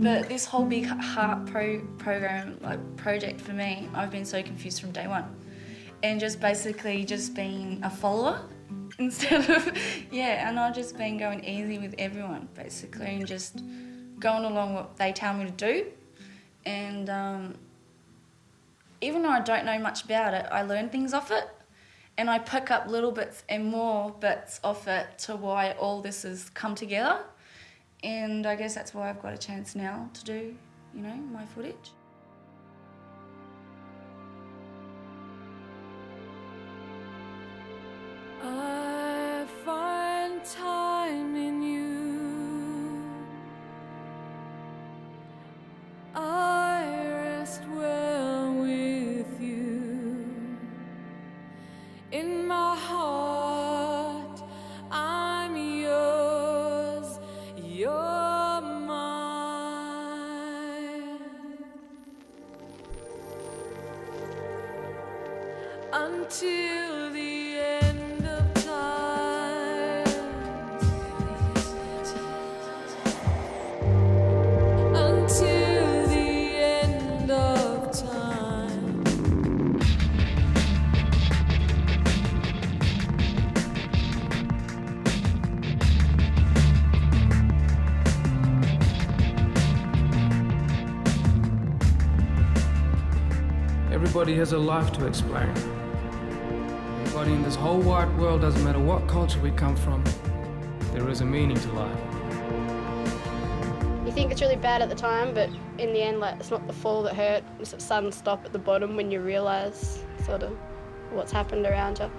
But this whole big heart program, like project for me, I've been so confused from day one. And just basically just being a follower instead of, and I've just been going easy with everyone basically and just going along what they tell me to do. And even though I don't know much about it, I learn things off it and I pick up little bits and more bits off it to why all this has come together. And I guess that's why I've got a chance now to do, my footage. I find time in you. I rest well with you. In my heart, I'm yours. You're mine. Until the end of time. Until the end of time. Everybody has a life to explain. Everybody in this whole wide world, doesn't matter what culture we come from, there is a meaning to life. You think it's really bad at the time, but in the end, it's not the fall that hurt. It's a sudden stop at the bottom when you realise sort of what's happened around you.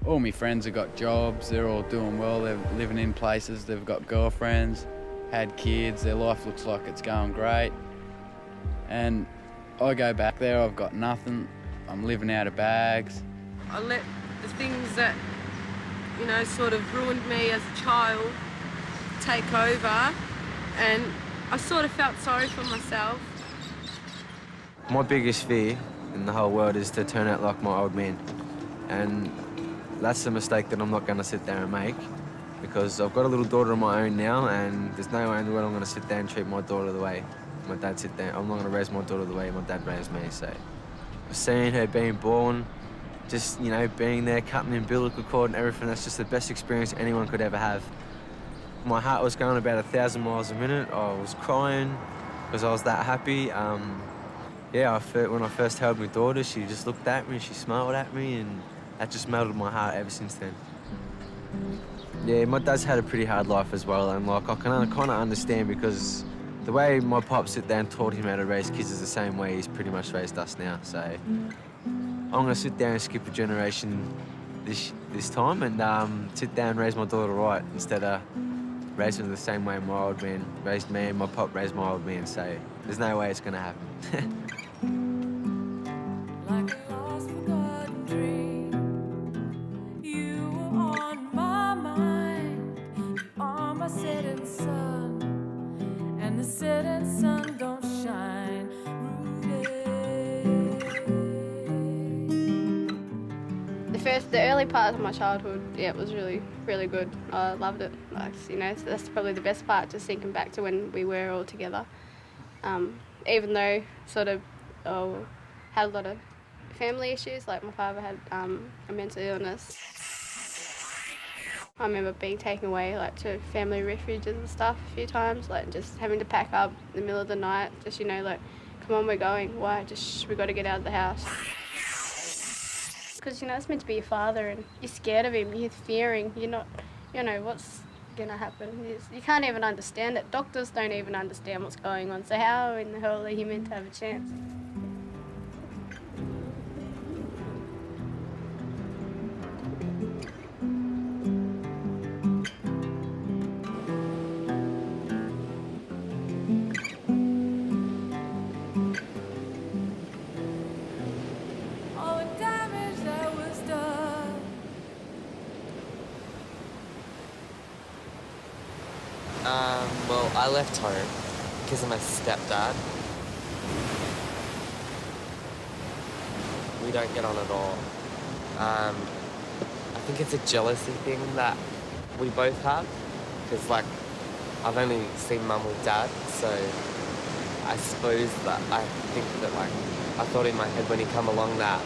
All my friends have got jobs, they're all doing well, they're living in places, they've got girlfriends, had kids, their life looks like it's going great. And I go back there, I've got nothing, I'm living out of bags. I let the things that, sort of ruined me as a child take over, and I sort of felt sorry for myself. My biggest fear in the whole world is to turn out like my old man. And that's a mistake that I'm not going to sit there and make, because I've got a little daughter of my own now, and there's no way in the world I'm going to sit there and treat my daughter the way my dad sit there. I'm not going to raise my daughter the way my dad raised me, so seeing her being born, just, being there, cutting the umbilical cord and everything, that's just the best experience anyone could ever have. My heart was going about 1,000 miles a minute. I was crying because I was that happy. When I first held my daughter, she just looked at me, she smiled at me, and that just melted my heart ever since then. Yeah, my dad's had a pretty hard life as well, and I can kind of understand, because the way my pop sit there and taught him how to raise kids is the same way he's pretty much raised us now. So I'm going to sit there and skip a generation this time and sit down and raise my daughter right, instead of raising her the same way my old man raised me and my pop raised my old man. So there's no way it's going to happen. Like a lost forgotten dream, you were on my mind. You are my setting sun, and the setting sun don't shine. The early part of my childhood, it was really, really good. I loved it. That's probably the best part, just thinking back to when we were all together. Even though had a lot of family issues, like my father had a mental illness. I remember being taken away to family refuges and stuff a few times, just having to pack up in the middle of the night, come on, we're going. Why? We got to get out of the house. Because, it's meant to be your father, and you're scared of him, you're fearing, you're not, what's going to happen. You can't even understand it. Doctors don't even understand what's going on, so how in the hell are you meant to have a chance? Well, I left home because of my stepdad. We don't get on at all. I think it's a jealousy thing that we both have, because I've only seen mum or dad, so I suppose that I think that, like, I thought in my head when he come along that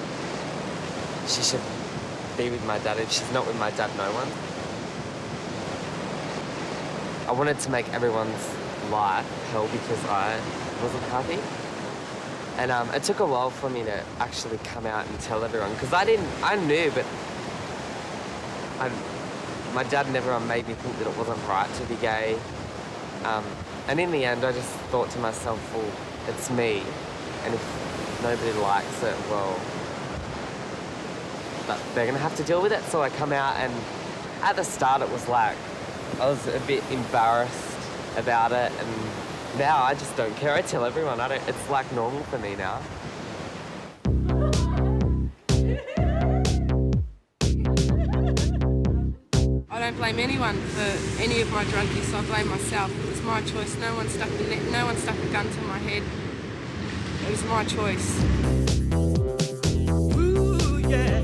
she should be with my dad. If she's not with my dad, no one. I wanted to make everyone's life hell because I wasn't happy. And it took a while for me to actually come out and tell everyone, because I knew, but my dad never made me think that it wasn't right to be gay. And in the end, I just thought to myself, well, it's me, and if nobody likes it, well, they're gonna have to deal with it. So I come out, and at the start it was like, I was a bit embarrassed about it, and now I just don't care. I tell everyone. It's like normal for me now. I don't blame anyone for any of my drug use. I blame myself. It was my choice. No one stuck a gun to my head. It was my choice. Ooh, yeah.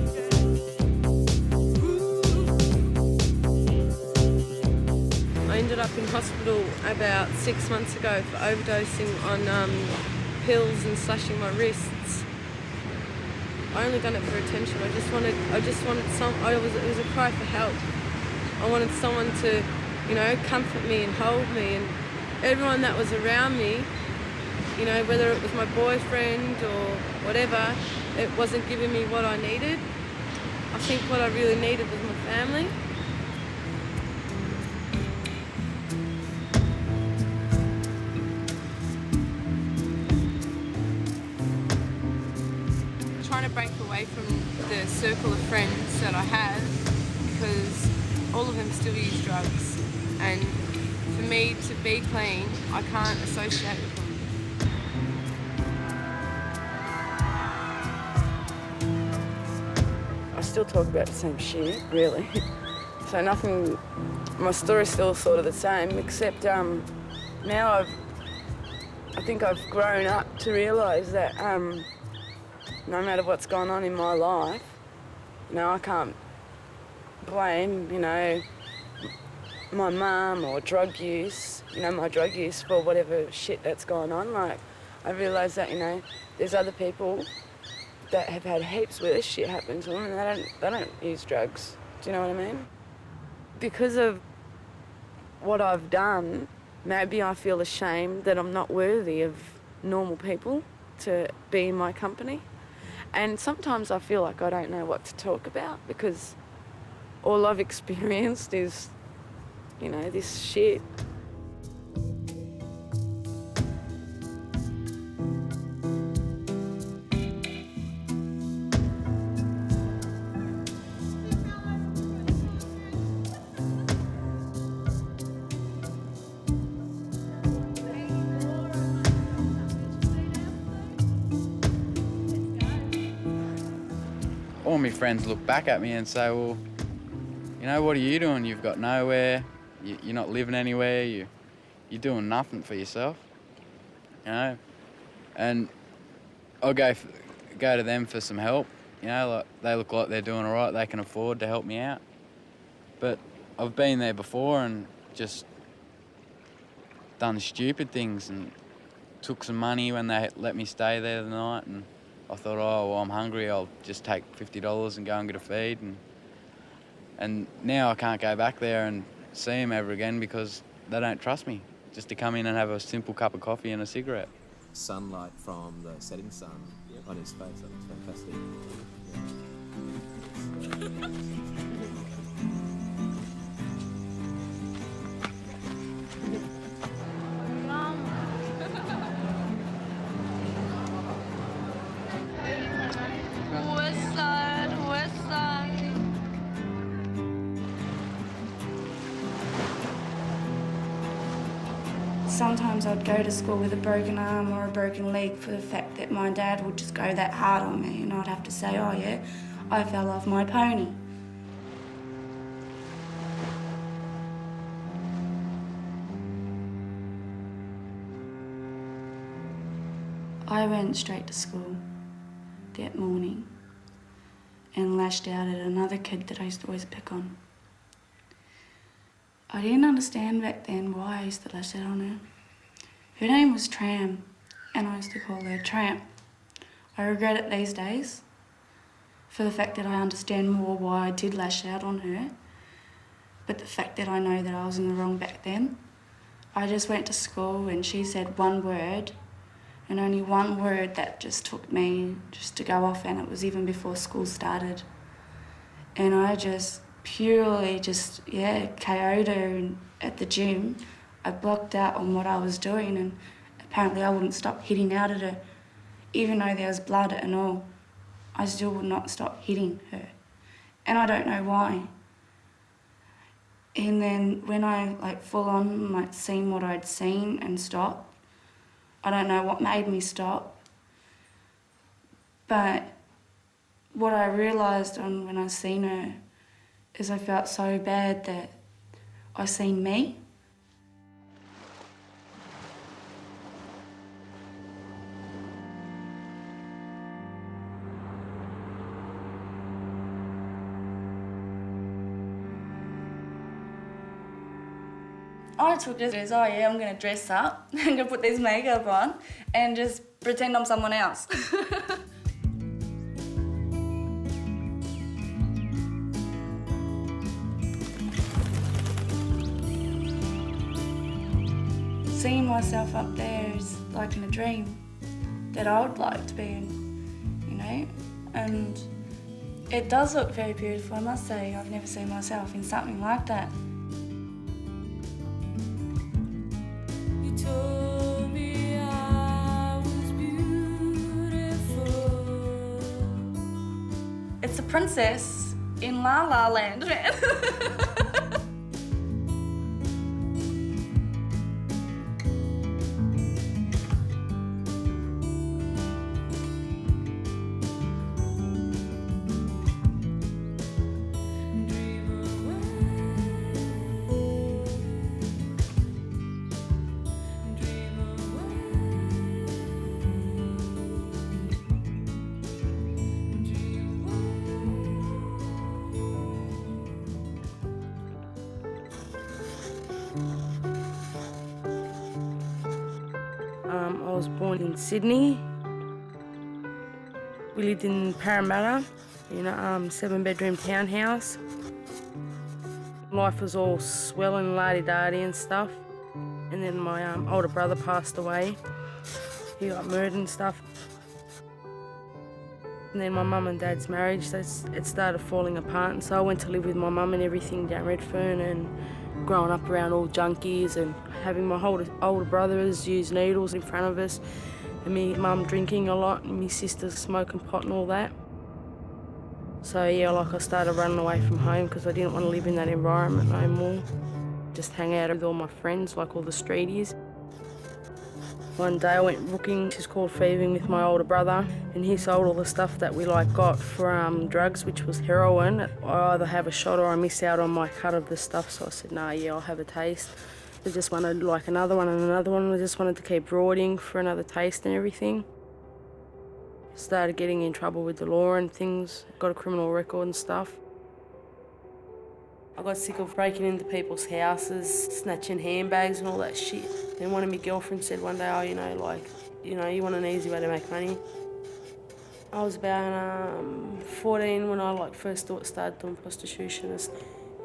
I ended up in hospital about 6 months ago for overdosing on pills and slashing my wrists. I only done it for attention. It was a cry for help. I wanted someone to, comfort me and hold me, and everyone that was around me, whether it was my boyfriend or whatever, it wasn't giving me what I needed. I think what I really needed was my family. Trying to break away from the circle of friends that I have, because all of them still use drugs, and for me to be clean, I can't associate with them. I still talk about the same shit, really. So nothing, my story's still sort of the same, except now I think I've grown up to realise that no matter what's going on in my life, I can't blame, my mum or drug use, my drug use for whatever shit that's going on. Like, I realise that, there's other people that have had heaps worse shit happen to them and they don't use drugs. Do you know what I mean? Because of what I've done, maybe I feel ashamed that I'm not worthy of normal people to be in my company. And sometimes I feel like I don't know what to talk about, because all I've experienced is, this shit. All my friends look back at me and say, well, what are you doing? You've got nowhere, you're not living anywhere, you're doing nothing for yourself, And I'll go to them for some help, like they look like they're doing all right, they can afford to help me out. But I've been there before and just done stupid things and took some money when they let me stay there the night, and I thought, oh, well, I'm hungry, I'll just take $50 and go and get a feed. And now I can't go back there and see them ever again because they don't trust me, just to come in and have a simple cup of coffee and a cigarette. Sunlight from the setting sun on his face, that was fantastic. West side. Sometimes I'd go to school with a broken arm or a broken leg for the fact that my dad would just go that hard on me, and I'd have to say, oh yeah, I fell off my pony. I went straight to school that morning and lashed out at another kid that I used to always pick on. I didn't understand back then why I used to lash out on her. Her name was Tram, and I used to call her Tramp. I regret it these days for the fact that I understand more why I did lash out on her, but the fact that I know that I was in the wrong back then. I just went to school and she said one word, and only one word that just took me just to go off, and it was even before school started. And I just purely KO'd her at the gym. I blocked out on what I was doing, and apparently I wouldn't stop hitting out at her. Even though there was blood and all, I still would not stop hitting her. And I don't know why. And then when I full on seen what I'd seen and stopped, I don't know what made me stop. But what I realised when I seen her is I felt so bad that I seen me. I took it as, I'm going to dress up, I'm going to put this makeup on and just pretend I'm someone else. Seeing myself up there is like in a dream that I would like to be in, you know, and it does look very beautiful, I must say. I've never seen myself in something like that. You told me I was beautiful. It's a princess in La La Land, man. I was born in Sydney. We lived in Parramatta in a 7-bedroom townhouse. Life was all swell and la-di-da-di and stuff. And then my older brother passed away. He got murdered and stuff. And then my mum and dad's marriage, it started falling apart. And so I went to live with my mum and everything down Redfern, and growing up around all junkies and having my older brothers use needles in front of us, and me mum drinking a lot and my sisters smoking pot and all that. So yeah, I started running away from home because I didn't want to live in that environment no more. Just hang out with all my friends, like all the streeties. One day I went rooking, she's called thieving, with my older brother, and he sold all the stuff that we got for drugs, which was heroin. I either have a shot or I miss out on my cut of the stuff, so I said, nah, yeah, I'll have a taste. I just wanted another one and another one. I just wanted to keep broading for another taste and everything. Started getting in trouble with the law and things, got a criminal record and stuff. I got sick of breaking into people's houses, snatching handbags and all that shit. Then one of my girlfriends said one day, you want an easy way to make money. I was about 14 when I first started doing prostitution.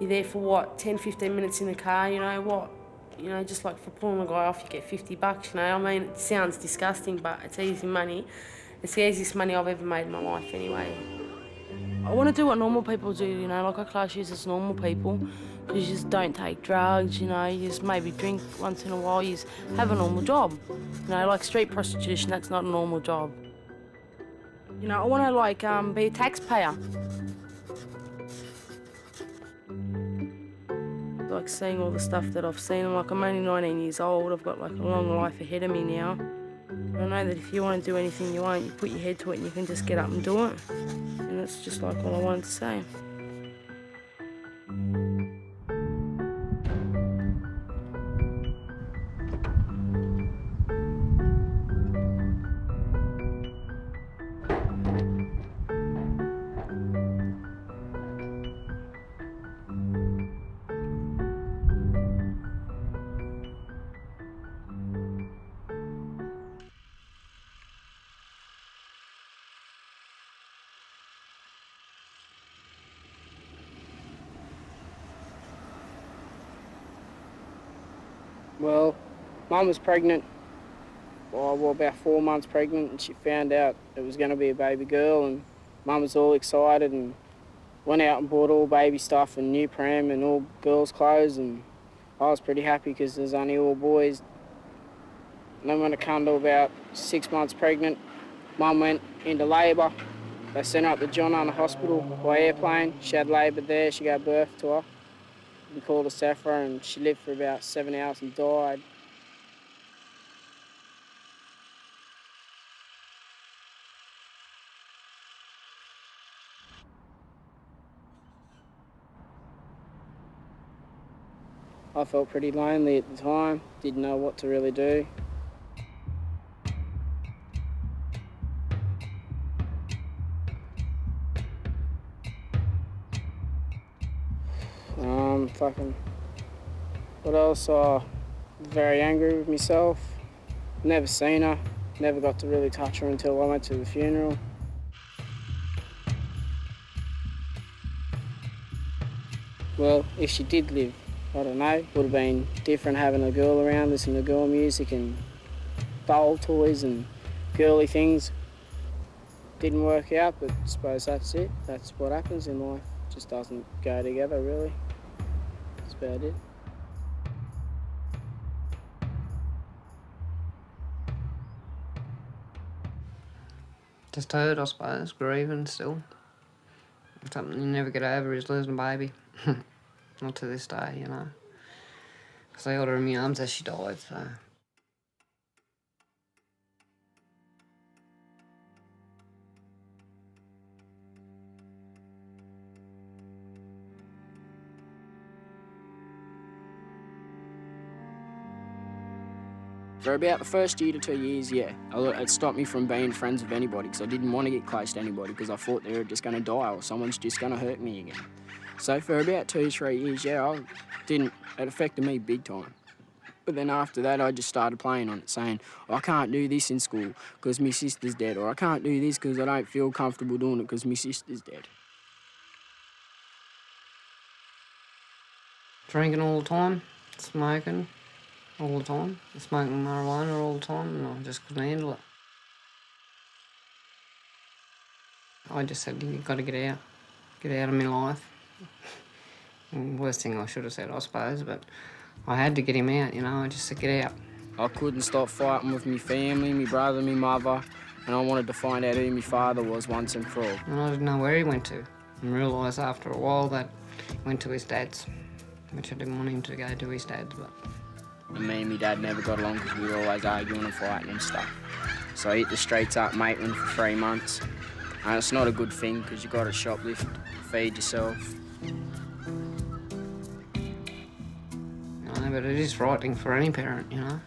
You're there for what, 10, 15 minutes in the car, just for pulling a guy off you get $50, I mean, it sounds disgusting, but it's easy money. It's the easiest money I've ever made in my life anyway. I want to do what normal people do, I class you as normal people, because you just don't take drugs, you just maybe drink once in a while, you just have a normal job. Like street prostitution, that's not a normal job. I want to be a taxpayer. Seeing all the stuff that I've seen, I'm only 19 years old, I've got a long life ahead of me now. I know that if you want to do anything you want, you put your head to it and you can just get up and do it. And that's just all I wanted to say. Well, Mum was pregnant, about 4 months pregnant, and she found out it was going to be a baby girl, and Mum was all excited and went out and bought all baby stuff and new pram and all girls' clothes, and I was pretty happy because there's only all boys. And then when it came to about 6 months pregnant, Mum went into labour. They sent her up to John Hunter Hospital by airplane. She had labour there, she gave birth to her. We called her Saphra, and she lived for about 7 hours and died. I felt pretty lonely at the time, didn't know what to really do. What else? Very angry with myself. Never seen her, never got to really touch her until I went to the funeral. Well, if she did live, I don't know, would have been different having a girl around, listening to girl music and doll toys and girly things. Didn't work out, but I suppose that's it. That's what happens in life. It just doesn't go together, really. That's about it. Just hurt, I suppose, grieving still. Something you never get over is losing a baby. Not to this day, you know. Because I held her in my arms as she died, so. For about the first year to 2 years, yeah, it stopped me from being friends with anybody because I didn't want to get close to anybody because I thought they were just going to die or someone's just going to hurt me again. So for about 2 or 3 years, yeah, it affected me big time. But then after that, I just started playing on it, saying, I can't do this in school because my sister's dead, or I can't do this because I don't feel comfortable doing it because my sister's dead. Drinking all the time, smoking all the time, smoking marijuana all the time, and I just couldn't handle it. I just said, you've got to get out of my life. Worst thing I should have said, I suppose, but I had to get him out, you know, I just said, get out. I couldn't stop fighting with my family, my brother, my mother, and I wanted to find out who my father was once and for all. And I didn't know where he went to, and realised after a while that he went to his dad's, which I didn't want him to go to his dad's, but... And me and my dad never got along because we were always arguing and fighting and stuff. So I hit the streets up mateling for 3 months. And it's not a good thing because you've got to shoplift, feed yourself. No, but it is frightening for any parent, you know,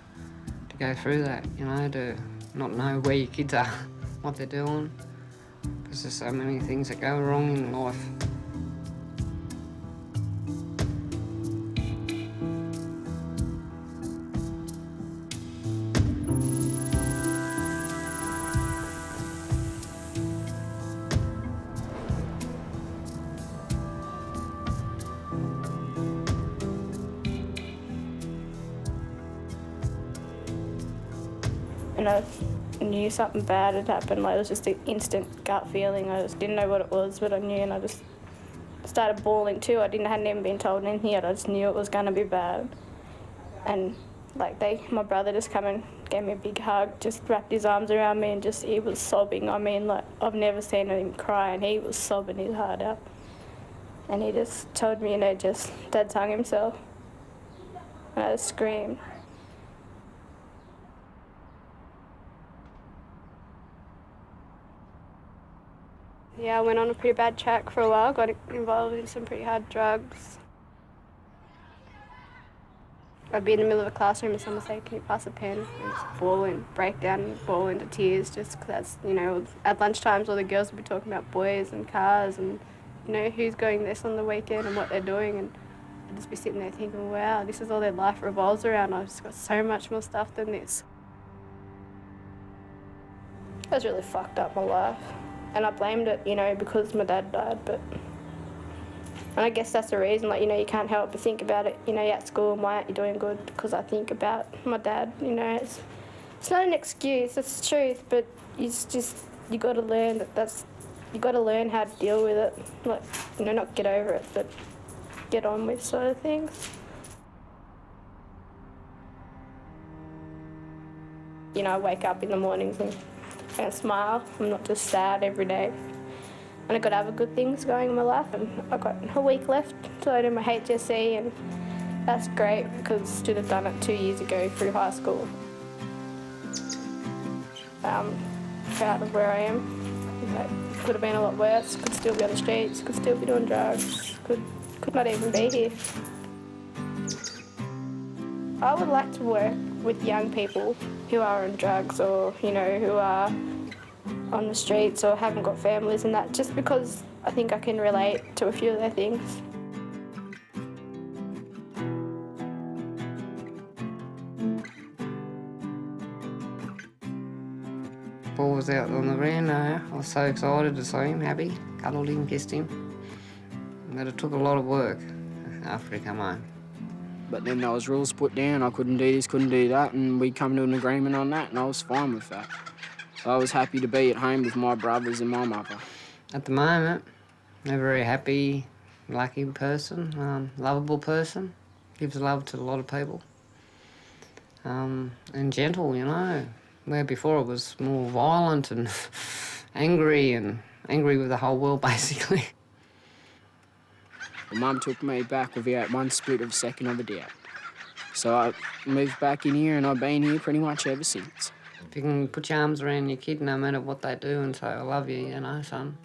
to go through that, you know, to not know where your kids are, what they're doing. Because there's so many things that go wrong in life. And I knew something bad had happened. Like, it was just an instant gut feeling. I just didn't know what it was, but I knew, and I just started bawling too. I hadn't even been told anything yet. I just knew it was going to be bad. And like my brother just come and gave me a big hug, just wrapped his arms around me, and he was sobbing. I mean, like, I've never seen him cry, and he was sobbing his heart out. And he just told me, you know, just Dad's hung himself. And I just screamed. Yeah, I went on a pretty bad track for a while, got involved in some pretty hard drugs. I'd be in the middle of a classroom and someone would say, can you pass a pen? And just bawl and break down and bawl into tears, just because that's, you know, at lunchtimes all the girls would be talking about boys and cars and, you know, who's going this on the weekend and what they're doing, and I'd just be sitting there thinking, wow, this is all their life revolves around. I've just got so much more stuff than this. I was really fucked up my life. And I blamed it, you know, because my dad died, but And I guess that's the reason, like, you know, you can't help but think about it. You know, you're at school and why aren't you doing good? Because I think about my dad, you know. It's not an excuse, it's the truth, but it's just, you got to learn you got to learn how to deal with it. Like, you know, not get over it, but get on with sort of things. You know, I wake up in the mornings and smile. I'm not just sad every day. And I've got other good things going in my life, and I've got a week left till I do my HSC, and that's great because I should have done it 2 years ago through high school. Proud of where I am. Could have been a lot worse, could still be on the streets, could still be doing drugs, could not even be here. I would like to work with young people who are on drugs or, you know, who are on the streets or haven't got families and that, just because I think I can relate to a few of their things. Paul was out on the veranda. I was so excited to see him, happy, cuddled him, kissed him. But it took a lot of work after he come home. But then there was rules put down. I couldn't do this, couldn't do that, and we come to an agreement on that, and I was fine with that. So I was happy to be at home with my brothers and my mother. At the moment, I'm a very happy, lucky person, lovable person, gives love to a lot of people, and gentle, you know. Where before it was more violent and angry with the whole world, basically. Mum took me back without one split of a second of a doubt. So I moved back in here and I've been here pretty much ever since. If you can put your arms around your kid no matter what they do and say, I love you, you know, son.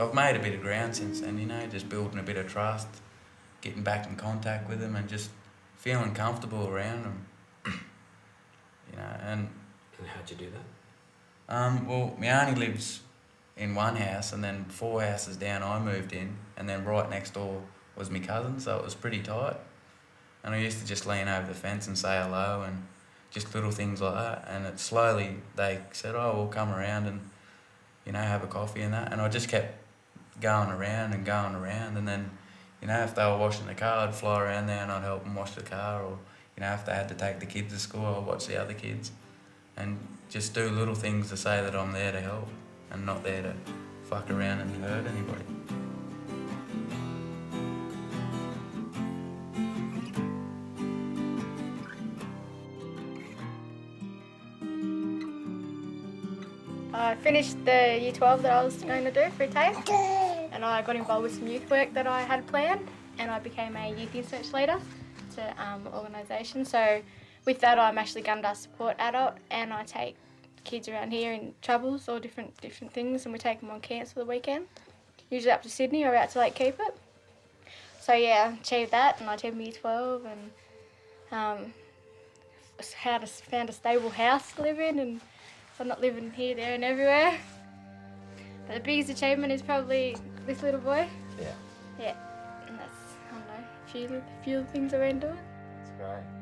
I've made a bit of ground since then, you know, just building a bit of trust, getting back in contact with them and just feeling comfortable around them, you know. And how'd you do that? Well, my auntie lives in one house and then 4 houses down I moved in, and then right next door was my cousin, so it was pretty tight. And I used to just lean over the fence and say hello and just little things like that. And it slowly, they said, oh, we'll come around and, you know, have a coffee and that. And I just kept going around, and then, you know, if they were washing the car, I'd fly around there and I'd help them wash the car, or, you know, if they had to take the kids to school, I'd watch the other kids and just do little things to say that I'm there to help and not there to fuck around and hurt anybody. I finished the Year 12 that I was going to do for TAFE, and I got involved with some youth work that I had planned, and I became a youth research leader to organisation. So with that, I'm actually Gundarr Support Adult, and I take kids around here in troubles or different things, and we take them on camps for the weekend, usually up to Sydney or out to Lake Keepit. So yeah, I achieved that, and I achieved Year 12, and found a stable house to live in, and I'm not living here, there and everywhere. But the biggest achievement is probably this little boy. Yeah. Yeah. And that's, I don't know, a few things I've been doing. That's great.